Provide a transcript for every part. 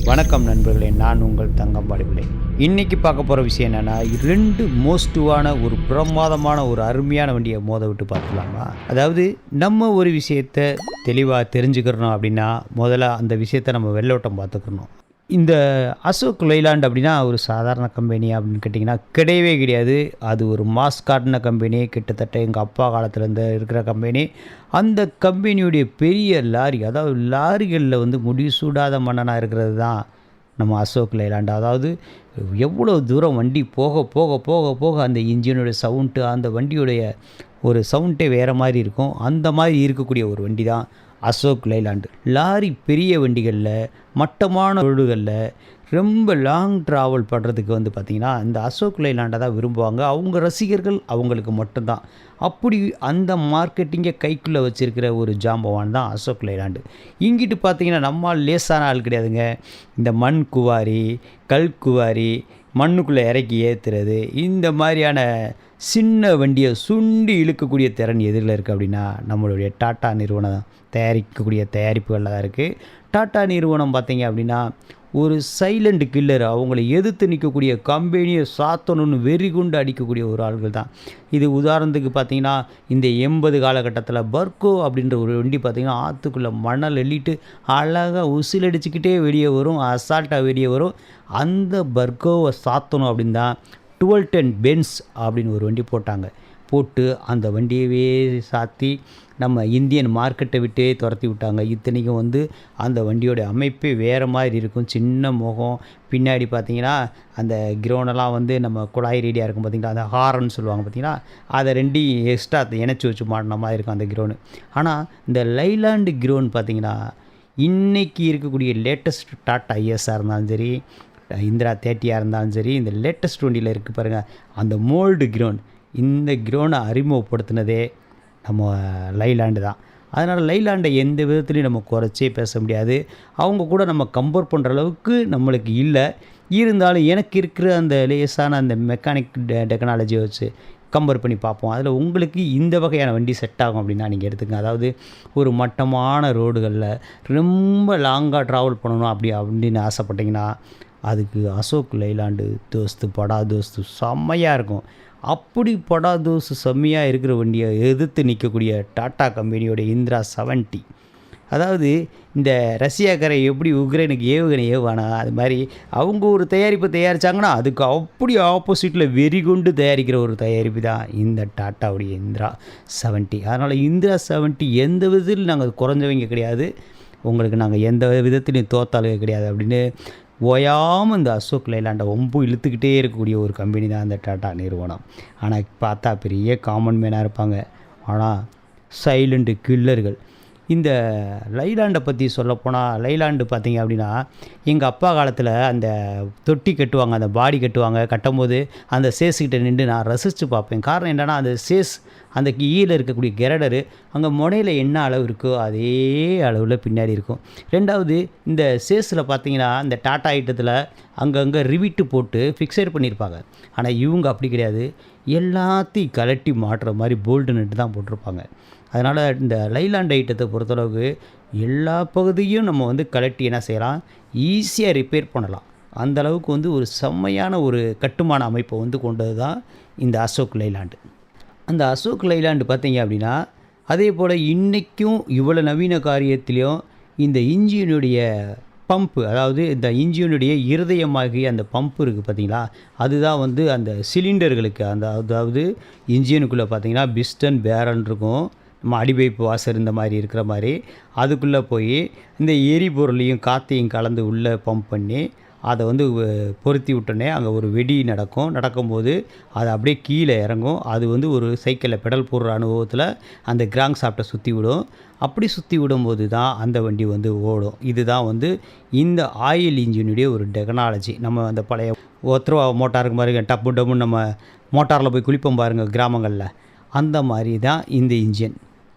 வணக்கம் நண்பர்களே, நான் உங்கள் தங்கம் பாடிபிள்ளை. இன்றைக்கி பார்க்க போகிற விஷயம் என்னென்னா, 2 மோஸ்ட்டுவான ஒரு பிரமாதமான ஒரு அருமையான வண்டியை மோத விட்டு பார்த்துக்கலாமா. அதாவது நம்ம ஒரு விஷயத்தை தெளிவாக தெரிஞ்சுக்கிறணும் அப்படின்னா முதல்ல அந்த விஷயத்தை நம்ம வெள்ளோட்டம் பார்த்துக்கணும். இந்த அசோக் லைலாண்ட் அப்படின்னா ஒரு சாதாரண கம்பெனி அப்படின்னு கேட்டிங்கன்னா கிடையவே கிடையாது. அது ஒரு மாஸ் காட்டின கம்பெனி, கிட்டத்தட்ட எங்கள் அப்பா காலத்துலேருந்து இருக்கிற கம்பெனி. அந்த கம்பெனியுடைய பெரிய லாரி, அதாவது லாரிகளில் வந்து முடிசூடாத மன்னனாக இருக்கிறது தான் நம்ம அசோக் லைலாண்ட். அதாவது எவ்வளோ தூரம் வண்டி போக போக போக போக அந்த இன்ஜினுடைய சவுண்டு, அந்த வண்டியுடைய ஒரு சவுண்டே வேறு மாதிரி இருக்கும். அந்த மாதிரி இருக்கக்கூடிய ஒரு வண்டி தான் அசோக் லைலாண்டு. லாரி பெரிய வண்டிகளில், மட்டமான ரோடுகளில் ரொம்ப லாங் ட்ராவல் பண்ணுறதுக்கு வந்து பார்த்திங்கன்னா இந்த அசோக் லைலாண்டை தான் விரும்புவாங்க. அவங்க ரசிகர்கள் அவங்களுக்கு மட்டும்தான். அப்படி அந்த மார்க்கெட்டிங்கை கைக்குள்ளே வச்சுருக்கிற ஒரு ஜாம்பவான் தான் அசோக் லைலாண்டு. இங்கிட்டு பார்த்திங்கன்னா நம்மால் லேசான ஆள் கிடையாதுங்க. இந்த மண் குவாரி, கல் குவாரி, மண்ணுக்குள்ளே இறக்கி ஏற்றுறது, இந்த மாதிரியான சின்ன வண்டியை சுண்டி இழுக்கக்கூடிய திறன் எதிரில் இருக்குது அப்படின்னா நம்மளுடைய டாட்டா நிறுவனம் தயாரிக்கக்கூடிய தயாரிப்புகளில் தான் இருக்குது. டாட்டா நிறுவனம் பார்த்திங்க அப்படின்னா ஒரு சைலண்ட் கில்லர். அவங்கள எதிர்த்து நிற்கக்கூடிய கம்பெனியை சாத்தணும்னு வெறி கொண்டு அடிக்கக்கூடிய ஒரு ஆள்கள் தான் இது. உதாரணத்துக்கு பார்த்திங்கன்னா இந்த 80 காலகட்டத்தில் பர்கோ அப்படின்ற ஒரு வண்டி பார்த்திங்கன்னா ஆற்றுக்குள்ளே மணல் எள்ளிட்டு அழகாக உசில் அடிச்சுக்கிட்டே வெளியே வரும், அசால்ட்டாக வெளியே வரும். அந்த பர்கோவை சாத்தணும் அப்படின்னு தான் 1210 பென்ஸ் அப்படின்னு ஒரு வண்டி போட்டு அந்த வண்டியவே சாத்தி நம்ம இந்தியன் மார்க்கெட்டை விட்டே துரத்தி விட்டாங்க. இத்தனைக்கும் வந்து அந்த வண்டியோட அமைப்பே வேறு மாதிரி இருக்கும். சின்ன முகம், பின்னாடி பார்த்திங்கன்னா அந்த கிரோனெல்லாம் வந்து நம்ம குழாய் ரேடியாக இருக்கும் பார்த்திங்களா, அந்த ஹாரன்னு சொல்லுவாங்க பார்த்திங்களா, அதை ரெண்டையும் எக்ஸ்ட்ரா இணைச்சி வச்சு மாட்டின மாதிரி இருக்கும் அந்த கிரோனு. ஆனால் இந்த லைலாண்டு கிரோன் பார்த்திங்கன்னா இன்றைக்கி இருக்கக்கூடிய லேட்டஸ்ட் டாட்டா ஐஎஸ்ஆர் இருந்தாலும் சரி, இந்திரா 30 இருந்தாலும் சரி, இந்த லேட்டஸ்ட் வண்டியில் இருக்குது பாருங்கள் அந்த மோல்டு கிரோன். இந்த கிரோனை அறிமுகப்படுத்தினதே நம்ம லைலாண்டு தான். அதனால் லைலாண்டை எந்த விதத்துலையும் நம்ம குறைச்சே பேச முடியாது. அவங்க கூட நம்ம கம்பேர் பண்ணுற அளவுக்கு நம்மளுக்கு இல்லை. இருந்தாலும் எனக்கு இருக்கிற அந்த லேசான அந்த மெக்கானிக் டெக்னாலஜியை வச்சு கம்பேர் பண்ணி பார்ப்போம். அதில் உங்களுக்கு இந்த வகையான வண்டி செட் ஆகும் அப்படின்னா நீங்கள் எடுத்துங்க. அதாவது ஒரு மட்டமான ரோடுகளில் ரொம்ப லாங்காக ட்ராவல் பண்ணணும் அப்படின்னு ஆசைப்பட்டிங்கன்னா அதுக்கு அசோக் லைலாண்டு தோஸ்து படா தோஸ்து செம்மையாக இருக்கும். அப்படி படா தோஸ்து செம்மையாக இருக்கிற வண்டியை எதிர்த்து நிற்கக்கூடிய டாட்டா கம்பெனியோட இந்திரா 70. அதாவது இந்த ரஷ்யாக்காரை எப்படி உக்ரைனுக்கு ஏவுகணை ஏவானா அது மாதிரி அவங்க ஒரு தயாரிப்பை தயாரித்தாங்கன்னா அதுக்கு அப்படி ஆப்போசிட்டில் வெறி கொண்டு தயாரிக்கிற ஒரு தயாரிப்பு தான் இந்த டாட்டாவுடைய இந்திரா 70. அதனால் இந்திரா 70 எந்த விதத்தில் நாங்கள் குறைஞ்சவங்க கிடையாது, உங்களுக்கு நாங்கள் எந்த விதத்துலையும் தோத்தாளுக கிடையாது அப்படின்னு ஓயாமல் இந்த அசோக் லைலாண்டை ரொம்ப இழுத்துக்கிட்டே இருக்கக்கூடிய ஒரு கம்பெனி தான் அந்த டாட்டா நிறுவனம். ஆனால் பார்த்தா பெரிய காமன் மேனாக இருப்பாங்க, ஆனால் சைலண்ட் கில்லர்கள். இந்த லைலாண்டை பற்றி சொல்லப்போனால் லைலாண்டு பார்த்திங்க அப்படின்னா எங்கள் அப்பா காலத்தில் அந்த தொட்டி கட்டுவாங்க, அந்த பாடி கட்டும்போது அந்த சேஸுக்கிட்ட நின்று நான் ரசித்து பார்ப்பேன். காரணம் என்னென்னா அந்த சேஸ் அந்த கீழே இருக்கக்கூடிய கிரடரு அங்கே முனையில் என்ன அளவு இருக்கோ அதே அளவில் பின்னாடி இருக்கும். ரெண்டாவது இந்த சேஸில் பார்த்திங்கன்னா இந்த டாட்டா ஐட்டத்தில் அங்கங்கே ரிவிட்டு போட்டு ஃபிக்ஸட் பண்ணியிருப்பாங்க. ஆனால் இவங்க அப்படி கிடையாது, எல்லாத்தையும் கலட்டி மாட்டுற மாதிரி போல்டு நட்டு தான் போட்டிருப்பாங்க. அதனால் இந்த லைலாண்ட் ஐட்டத்தை பொறுத்தளவுக்கு எல்லா பகுதியும் நம்ம வந்து கலட்டி என்ன செய்யலாம், ஈஸியாக ரிப்பேர் பண்ணலாம். அந்தளவுக்கு வந்து ஒரு செம்மையான ஒரு கட்டுமான அமைப்பை வந்து கொண்டது தான் இந்த அசோக் லைலாண்டு. அந்த அசோக் லைலாண்டு பார்த்திங்க அப்படின்னா அதே போல் இன்றைக்கும் இவ்வளோ நவீன காரியத்திலையும் இந்த இன்ஜினுடைய பம்பு, அதாவது இந்த இன்ஜினுடைய இருதயமாகிய அந்த பம்பு இருக்குது பார்த்திங்களா, அதுதான் வந்து அந்த சிலிண்டர்களுக்கு அதாவது இன்ஜினுக்குள்ளே பார்த்திங்கன்னா பிஸ்டன் பேரன் இருக்கும், நம்ம அடிபைப்பு வாசர் இந்த மாதிரி இருக்கிற மாதிரி அதுக்குள்ளே போய் இந்த எரிபொருளையும் காற்றையும் கலந்து உள்ளே பம்ப் பண்ணி அதை வந்து பொருத்தி விட்டோன்னே அங்கே ஒரு வெடி நடக்கும்போது அது அப்படியே கீழே இறங்கும். அது வந்து ஒரு சைக்கிளில் பெடல் போடுற அனுபவத்தில் அந்த கிராங்க் சாப்டை சுற்றி விடும். அப்படி சுற்றி விடும்போது தான் அந்த வண்டி வந்து ஓடும். இதுதான் வந்து இந்த ஆயில் இன்ஜினுடைய ஒரு டெக்னாலஜி. நம்ம அந்த பழைய ஒத்ரவா மோட்டாருக்கு பாருங்க, டப்பு டப்புன்னு நம்ம மோட்டாரில் போய் குளிப்போம் பாருங்கள் கிராமங்களில், அந்த மாதிரி தான் இந்த இன்ஜின்.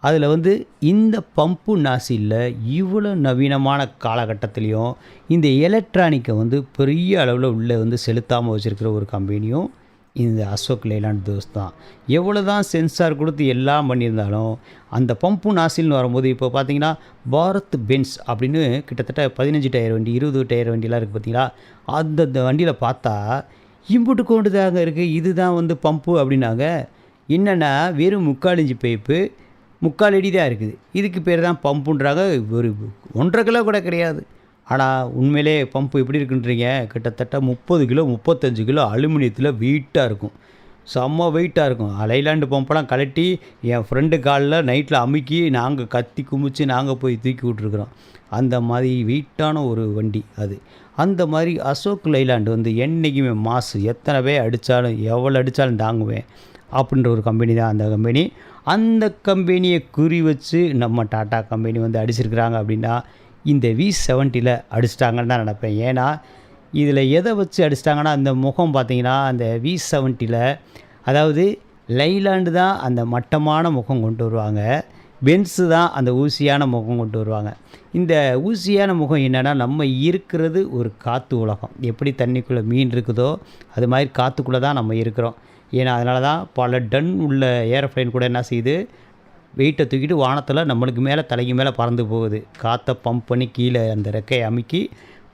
அதில் வந்து இந்த பம்பு நாசியில் இவ்வளோ நவீனமான காலகட்டத்திலையும் இந்த எலக்ட்ரானிக்கை வந்து பெரிய அளவில் உள்ளே வந்து செலுத்தாமல் வச்சுருக்கிற ஒரு கம்பெனியும் இந்த அசோக் லைலாண்ட் தோஸ்த் தான். எவ்வளோ தான் சென்சார் கொடுத்து எல்லாம் பண்ணியிருந்தாலும் அந்த பம்பு நாசில்னு வரும்போது இப்போ பார்த்தீங்கன்னா பாரத் பென்ஸ் அப்படின்னு கிட்டத்தட்ட 15 டயர் வண்டி 20 டயர் வண்டிலாம் இருக்குது பார்த்தீங்களா, அந்த வண்டியில் பார்த்தா இம்புட்டு கொண்டு தாங்க இருக்குது, இதுதான் வந்து பம்பு அப்படின்னாங்க. என்னென்னா வெறும் 3/4 இன்ச்சு பைப்பு 3/4 அடி தான் இருக்குது, இதுக்கு பேர் தான் பம்புன்றாங்க. ஒரு 1.5 கிலோ கூட கிடையாது. ஆனால் உண்மையிலே பம்பு எப்படி இருக்குன்றீங்க, கிட்டத்தட்ட 30 கிலோ 35 கிலோ அலுமினியத்தில் வெயிட்டாக இருக்கும், செம்ம வெயிட்டாக இருக்கும். லைலாண்டு பம்பெல்லாம் கழட்டி என் ஃப்ரெண்டு காலில் நைட்டில் அமுக்கி நாங்கள் கத்தி குமிச்சு நாங்கள் போய் தூக்கி விட்ருக்குறோம். அந்த மாதிரி வெயிட்டான ஒரு வண்டி அது. அந்த மாதிரி அசோக் லைலாண்டு வந்து என்றைக்குமே மாசு, எத்தனை பேர் அடித்தாலும் எவ்வளோ அடித்தாலும் தாங்குவேன் அப்படின்ற ஒரு கம்பெனி தான் அந்த கம்பெனி. அந்த கம்பெனியை குறி வச்சு நம்ம டாட்டா கம்பெனி வந்து அடிச்சிருக்கிறாங்க அப்படின்னா இந்த V70ல் அடிச்சிட்டாங்கன்னு தான் நினப்பேன். ஏன்னா இதில் எதை வச்சு அடிச்சிட்டாங்கன்னா அந்த முகம் பார்த்திங்கன்னா அந்த V70ல், அதாவது லைலாண்டு தான் அந்த மட்டமான முகம் கொண்டு வருவாங்க, பென்ஸு தான் அந்த ஊசியான முகம் கொண்டு வருவாங்க. இந்த ஊசியான முகம் என்னென்னா, நம்ம இருக்கிறது ஒரு காற்று உலகம், எப்படி தண்ணிக்குள்ளே மீன் இருக்குதோ அது மாதிரி காற்றுக்குள்ளே தான் நம்ம இருக்கிறோம். ஏன்னா அதனால தான் பல டன் உள்ள ஏரோப்ளைன் கூட என்ன செய்யுது, வெயிட்டை தூக்கிட்டு வானத்தில் நம்மளுக்கு மேலே தலைக்கு மேலே பறந்து போகுது, காற்றை பம்ப் பண்ணி கீழே அந்த ரெக்கையை அமுக்கி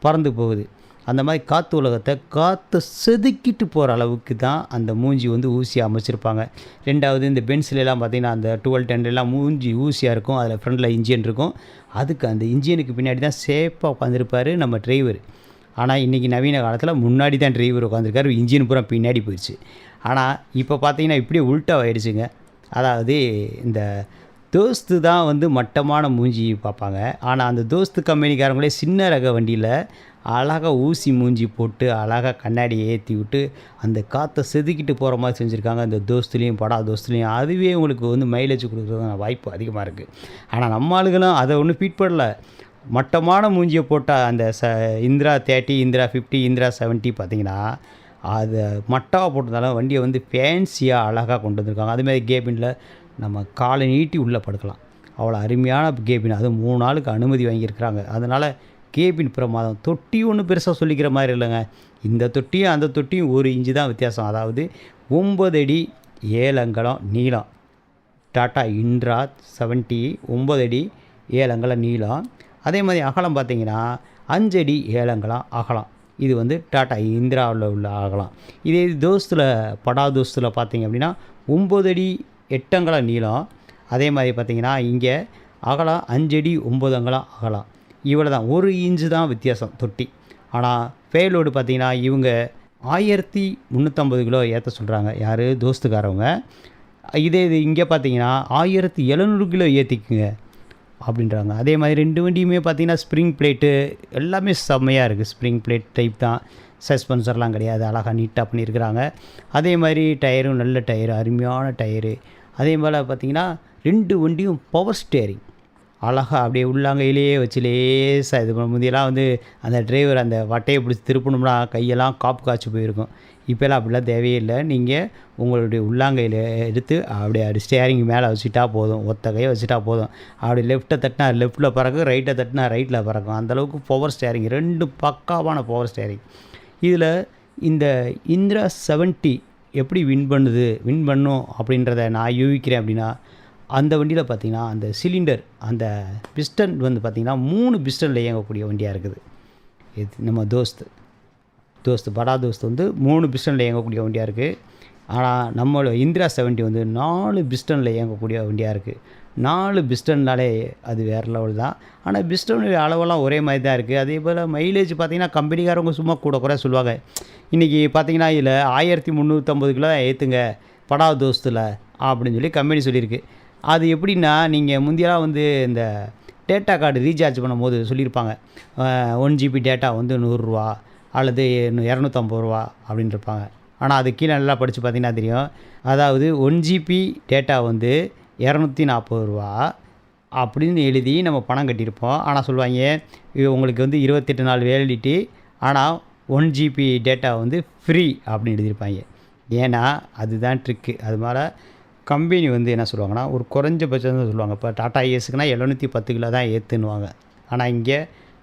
பறந்து போகுது. அந்த மாதிரி காற்று உலகத்தை காற்றை செதுக்கிட்டு போகிற அளவுக்கு தான் அந்த மூஞ்சி வந்து ஊசியாக அமைச்சிருப்பாங்க. ரெண்டாவது இந்த பென்சிலெலாம் பார்த்திங்கன்னா அந்த 1210 மூஞ்சி ஊசியாக இருக்கும், அதில் ஃப்ரண்டில் இன்ஜின் இருக்கும், அதுக்கு அந்த இன்ஜினுக்கு பின்னாடி தான் சேஃபாக உட்காந்துருப்பார் நம்ம டிரைவர். ஆனால் இன்றைக்கி நவீன காலத்தில் முன்னாடி தான் டிரைவர் உட்காந்துருக்காரு, இன்ஜின் பூரா பின்னாடி போயிடுச்சு. ஆனால் இப்போ பார்த்திங்கன்னா இப்படியே உல்ட்டாவாயிடுச்சுங்க. அதாவது இந்த தோஸ்து தான் வந்து மட்டமான மூஞ்சி பார்ப்பாங்க, ஆனால் அந்த தோஸ்து கம்பெனிக்காரங்களே சின்ன ரக வண்டியில் அழகாக ஊசி மூஞ்சி போட்டு அழகாக கண்ணாடியை ஏற்றி விட்டு அந்த காற்றை செதுக்கிட்டு போகிற மாதிரி செஞ்சுருக்காங்க. அந்த தோஸ்துலேயும் படா தோஸ்துலேயும் அதுவே உங்களுக்கு வந்து மைலேஜ் கொடுக்குறதுக்கான வாய்ப்பு அதிகமாக இருக்குது. ஆனால் நம்ம ஆளுகளும் அதை ஒன்றும் ஃபீட் பண்ணல, மட்டமான மூஞ்சியை போட்டால் அந்த இந்திரா 30 இந்திரா 50 இந்திரா 70 பார்த்திங்கன்னா அதை மட்டாக போட்டதால வண்டியை வந்து ஃபேன்சியாக அழகாக கொண்டு வந்திருக்காங்க. அதுமாதிரி கேபினில் நம்ம காலை நீட்டி உள்ளே படுக்கலாம், அவ்வளோ அருமையான கேபின். அதுவும் 3 நாளுக்கு அனுமதி வாங்கியிருக்கிறாங்க. அதனால் கேபின் பிரமாதம். தொட்டி ஒன்றும் பெருசாக சொல்லிக்கிற மாதிரி இல்லைங்க, இந்த தொட்டியும் அந்த தொட்டியும் 1 இன்ச்சு தான் வித்தியாசம். அதாவது 9 அடி 7 அங்குலம் நீளம் டாட்டா இந்திரா 70, 9 அடி 7 அங்குலம் நீளம். அதே மாதிரி அகலம் பார்த்திங்கன்னா 5 அடி 7 அங்குலம் அகலம். இது வந்து டாட்டா இந்திராவில் உள்ள அகலம். இதே தோஸ்தில் படா தோஸ்தில் பார்த்திங்க அப்படின்னா 9 அடி 8 அங்குலம் நீளம். அதே மாதிரி பார்த்திங்கன்னா இங்கே அகலம் 5 அடி 9 அங்குலம் அகலம். இவ்வளோ தான், 1 இன்ச்சு தான் வித்தியாசம் தொட்டி. ஆனால் பேலோடு பார்த்திங்கன்னா இவங்க 1350 கிலோ ஏற்ற சொல்கிறாங்க, யார் தோஸ்துக்காரவங்க. இதே இது இங்கே பார்த்திங்கன்னா 1700 கிலோ ஏற்றிக்குங்க அப்படின்றாங்க. அதே மாதிரி 2 வண்டியுமே பார்த்திங்கன்னா ஸ்ப்ரிங் பிளேட்டு எல்லாமே செம்மையாக இருக்குது, ஸ்ப்ரிங் பிளேட் டைப் தான், சஸ்பென்சர்லாம் கிடையாது, அழகாக நீட்டாக பண்ணியிருக்கிறாங்க. அதே மாதிரி டயரும் நல்ல டயரு, அருமையான டயரு. அதே போல் பார்த்திங்கன்னா 2 வண்டியும் பவர் ஸ்டேரிங் அழகாக அப்படியே உள்ளாங்கையிலேயே வச்சு லேசாக இது பண்ண. முந்தியெல்லாம் வந்து அந்த டிரைவர் அந்த வட்டையை பிடிச்சி திருப்பணும்னா கையெல்லாம் காப்பு காய்ச்சி போயிருக்கும். இப்போல்லாம் அப்படிலாம் தேவையே இல்லை, நீங்கள் உங்களுடைய உள்ளாங்கையில் எடுத்து அப்படியே அப்படி ஸ்டேரிங் மேலே வச்சுட்டா போதும், ஒத்த கையை வச்சுட்டா போதும். அப்படி லெஃப்ட்டை தட்டினா லெஃப்ட்டில் பறக்கும், ரைட்டை தட்டினா ரைட்டில் பறக்கும். அந்தளவுக்கு பவர் ஸ்டேரிங், 2 பக்காவான பவர் ஸ்டேரிங். இதில் இந்த இந்திரா 70 எப்படி வின் பண்ணும் அப்படின்றத நான் யூகிக்கிறேன். அப்படின்னா அந்த வண்டியில் பார்த்திங்கன்னா அந்த சிலிண்டர் அந்த பிஸ்டன் வந்து பார்த்திங்கன்னா 3 பிஸ்டனில் இயங்கக்கூடிய வண்டியாக இருக்குது. இது நம்ம தோஸ்து படா தோஸ்து வந்து 3 பிஸ்டனில் இயங்கக்கூடிய வண்டியாக இருக்குது. ஆனால் நம்மளோட இந்திரா 70 வந்து 4 பிஸ்டனில் இயங்கக்கூடிய வண்டியாக இருக்குது. 4 பிஸ்டன்னாலே அது வேறு லெவல் தான். ஆனால் பிஸ்டனுடைய அளவெல்லாம் ஒரே மாதிரி தான் இருக்குது. அதே போல் மைலேஜ் பார்த்திங்கன்னா கம்பெனிக்காரவங்க சும்மா கூட குறை சொல்லுவாங்க. இன்றைக்கி பார்த்திங்கன்னா இதில் 1350 கிலோ தான் ஏற்றுங்க படா தோஸ்தில் அப்படின்னு சொல்லி கம்பெனி சொல்லியிருக்கு. அது எப்படின்னா, நீங்கள் முந்தியெல்லாம் வந்து இந்த டேட்டா கார்டு ரீசார்ஜ் பண்ணும்போது சொல்லியிருப்பாங்க, 1 GB டேட்டா வந்து 100 ரூபா அல்லது 250 ரூபா அப்படின்னு இருப்பாங்க. ஆனால் அது கீழே நல்லா படித்து பார்த்திங்கன்னா தெரியும். அதாவது 1 GB டேட்டா வந்து 240 ரூபா அப்படின்னு எழுதி நம்ம பணம் கட்டியிருப்போம். ஆனால் சொல்லுவாங்க இது உங்களுக்கு வந்து 28 நாள் வேலிடிட்டி, ஆனால் 1 GB டேட்டா வந்து ஃப்ரீ அப்படின்னு எழுதியிருப்பாங்க. ஏன்னா அதுதான் ட்ரிக்கு. அது மாதிரி கம்பெனி வந்து என்ன சொல்லுவாங்கன்னா ஒரு குறைஞ்சபட்சம் தான் சொல்லுவாங்க. இப்போ டாடா ஏஸுக்குனா 710 கிலோ தான் ஏற்றுன்னுவாங்க. ஆனால் இங்கே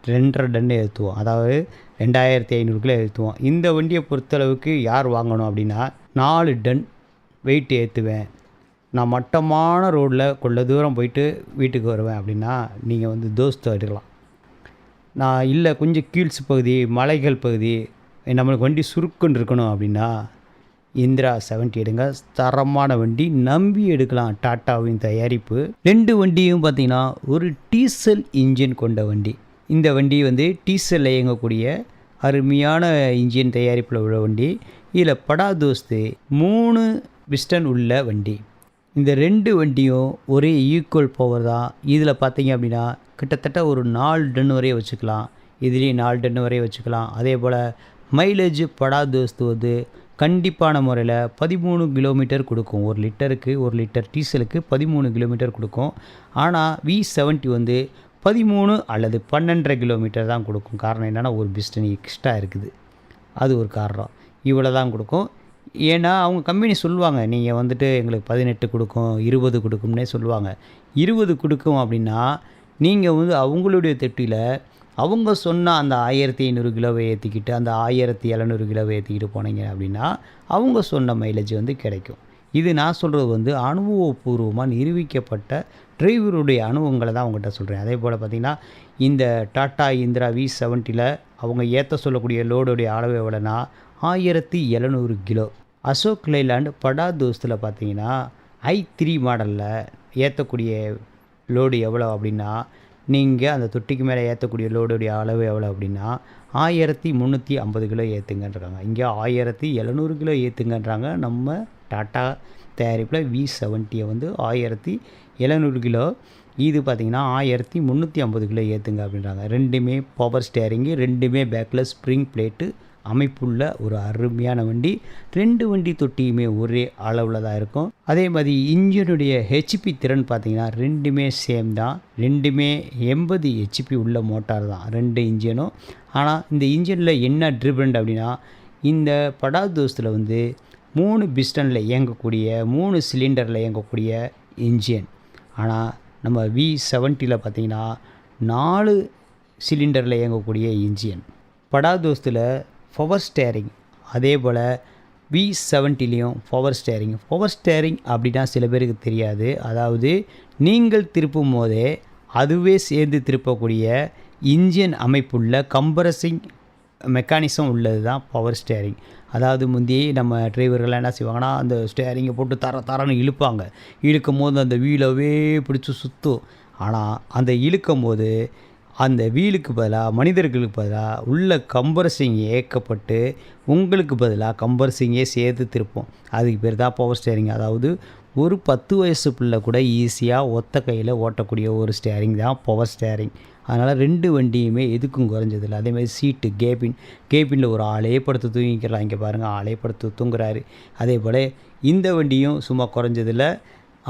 2.5 டன் ஏற்றுவோம், அதாவது 2500 கிலோ ஏற்றுவோம். இந்த வண்டியை பொறுத்தளவுக்கு யார் வாங்கணும் அப்படின்னா 4 டன் வெயிட் ஏற்றுவேன், நான் மட்டமான ரோட்டில் கொள்ள தூரம் போயிட்டு வீட்டுக்கு வருவேன் அப்படின்னா நீங்கள் வந்து தோஸ்து எடுக்கலாம். நான் இல்லை கொஞ்சம் கீழ்ஸ் பகுதி, மலைகள் பகுதி, நம்மளுக்கு வண்டி சுருக்குன்னு இருக்கணும் அப்படின்னா இந்திரா 70 எடுங்க. தரமான வண்டி, நம்பி எடுக்கலாம். டாட்டாவின் தயாரிப்பு. 2 வண்டியும் பார்த்திங்கன்னா ஒரு டீசல் இன்ஜின் கொண்ட வண்டி. இந்த வண்டி வந்து டீசலில் இயங்கக்கூடிய அருமையான இன்ஜின் தயாரிப்பில் உள்ள வண்டி. இதில் படா தோஸ்து 3 பிஸ்டன் உள்ள வண்டி. இந்த 2 வண்டியும் ஒரே ஈக்குவல் பவர் தான். இதில் பார்த்தீங்க அப்படின்னா கிட்டத்தட்ட ஒரு 4 டன் வரை வச்சுக்கலாம். இதுலேயும் 4 டன் வரை வச்சுக்கலாம். அதே போல் மைலேஜ் படா தோஸ்து வந்து கண்டிப்பான முறையில் 13 கிலோமீட்டர் கொடுக்கும். 1 லிட்டருக்கு 1 லிட்டர் டீசலுக்கு 13 கிலோமீட்டர் கொடுக்கும். ஆனால் V70 வந்து 13 அல்லது 12.5 கிலோமீட்டர் தான் கொடுக்கும். காரணம் என்னென்னா ஒரு பிஸ்டன் எக்ஸ்ட்ரா இருக்குது, அது ஒரு காரணம். இவ்வளோ தான் கொடுக்கும். ஏன்னா அவங்க கம்பெனி சொல்லுவாங்க, நீங்கள் வந்துட்டு எங்களுக்கு 18 கொடுக்கும், 20 கொடுக்கும்னே சொல்லுவாங்க. 20 கொடுக்கும் அப்படின்னா நீங்கள் வந்து அவங்களுடைய தொட்டியில் அவங்க சொன்ன அந்த 1500 கிலோவை ஏற்றிக்கிட்டு அந்த 1700 கிலோவை ஏற்றிக்கிட்டு போனீங்க அப்படின்னா அவங்க சொன்ன மைலேஜ் வந்து கிடைக்கும். இது நான் சொல்கிறது வந்து அனுபவபூர்வமாக நிரூபிக்கப்பட்ட டிரைவருடைய அனுபவங்களை தான் அவங்ககிட்ட சொல்கிறேன். அதே போல் பார்த்திங்கன்னா இந்த டாட்டா இந்திரா V70ல் அவங்க ஏற்ற சொல்லக்கூடிய லோடுடைய அளவு எவ்வளோனா 1700 கிலோ. அசோக் லைலாண்ட் படா தோஸ்தில் பார்த்தீங்கன்னா i3 மாடலில் ஏற்றக்கூடிய லோடு எவ்வளோ அப்படின்னா, நீங்கள் அந்த தொட்டிக்கு மேலே ஏற்றக்கூடிய லோடுடைய அளவு எவ்வளோ அப்படின்னா 1350 கிலோ ஏற்றுங்கன்றாங்க. இங்கே 1700 கிலோ ஏற்றுங்கன்றாங்க. நம்ம டாட்டா தயாரிப்பில் V70 வந்து 1700 கிலோ. இது பார்த்திங்கன்னா 1350 கிலோ ஏற்றுங்க அப்படின்றாங்க. ரெண்டுமே பவர் ஸ்டேரிங்கு, ரெண்டுமே பேக்கில் ஸ்ப்ரிங் பிளேட்டு அமைப்புள்ள ஒரு அருமையான வண்டி. 2 வண்டி தொட்டியுமே ஒரே அளவில் தான் இருக்கும். அதே மாதிரி இன்ஜினுடைய ஹெச்பி திறன் பார்த்திங்கன்னா ரெண்டுமே சேம் தான். ரெண்டுமே 80 ஹெச்பி உள்ள மோட்டார் தான் 2 இன்ஜினும். ஆனால் இந்த இன்ஜினில் என்ன டிஃப்ரெண்ட் அப்படின்னா, இந்த படா தோஸ்தில் வந்து 3 பிஸ்டனில் இயங்கக்கூடிய 3 சிலிண்டரில் இயங்கக்கூடிய இன்ஜின். ஆனால் நம்ம V70ல் பார்த்திங்கன்னா 4 சிலிண்டரில் இயங்கக்கூடிய இன்ஜின். படா தோஸ்தில் பவர் ஸ்டேரிங், அதே போல் V70லையும் பவர் ஸ்டேரிங். பவர் ஸ்டேரிங் அப்படின்னா சில பேருக்கு தெரியாது. அதாவது நீங்கள் திருப்பும் போதே அதுவே சேர்ந்து திருப்பக்கூடிய இன்ஜின் அமைப்புள்ள கம்ப்ரஸிங் மெக்கானிசம் உள்ளது தான் பவர் ஸ்டேரிங். அதாவது முந்தைய நம்ம டிரைவர்கள்லாம் என்ன செய்வாங்கன்னா, அந்த ஸ்டேரிங்கை போட்டு தரன்னு இழுப்பாங்க. இழுக்கும் போது அந்த வீலவே பிடிச்சி சுற்றும். ஆனால் அந்த இழுக்கும் போது அந்த வீலுக்கு பதிலாக மனிதர்களுக்கு பதிலாக உள்ள கம்ப்ரஸிங் ஏற்கப்பட்டு உங்களுக்கு பதிலாக கம்ப்ரஸிங்கே சேர்த்து திருப்போம். அதுக்கு பேர் தான் பவர் ஸ்டேரிங். அதாவது ஒரு 10 வயசு பிள்ளை கூட ஈஸியாக ஒத்த கையில் ஓட்டக்கூடிய ஒரு ஸ்டேரிங் தான் பவர் ஸ்டேரிங். அதனால் 2 வண்டியுமே எதுக்கும் குறைஞ்சதில்லை. அதேமாதிரி சீட்டு, கேபினில் ஒரு ஆளே படுத்து தூங்கிக்கலாம். இங்கே பாருங்கள், ஆளே படுத்து தூங்குறாரு. அதே போல் இந்த வண்டியும் சும்மா குறைஞ்சதில்லை,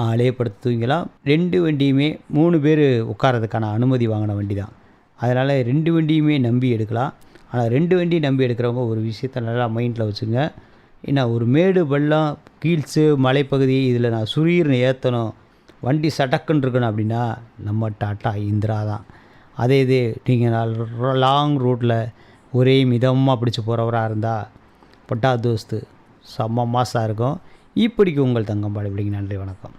ஆளே படுத்து தூங்கிக்கலாம். 2 வண்டியுமே 3 பேர் உட்காரதுக்கான அனுமதி வாங்கின வண்டி தான். அதனால் 2 வண்டியுமே நம்பி எடுக்கலாம். ஆனால் 2 வண்டி நம்பி எடுக்கிறவங்க ஒரு விஷயத்தை நல்லா மைண்டில் வச்சுங்க. ஏன்னா ஒரு மேடு பள்ளம், கீழ்ஸு, மலைப்பகுதி, இதில் நான் சுரீர்னு ஏற்றணும், வண்டி சடக்குன்னு இருக்கணும் அப்படின்னா நம்ம டாட்டா இந்திரா தான். அதே இது நீங்கள் லாங் ரூட்டில் ஒரே மிதமாக பிடிச்சி போகிறவராக இருந்தால் பட்டா தோஸ்து செம்ம மாசாக இருக்கும். இப்படிக்கு உங்கள் தங்கம்பாடி. நன்றி, வணக்கம்.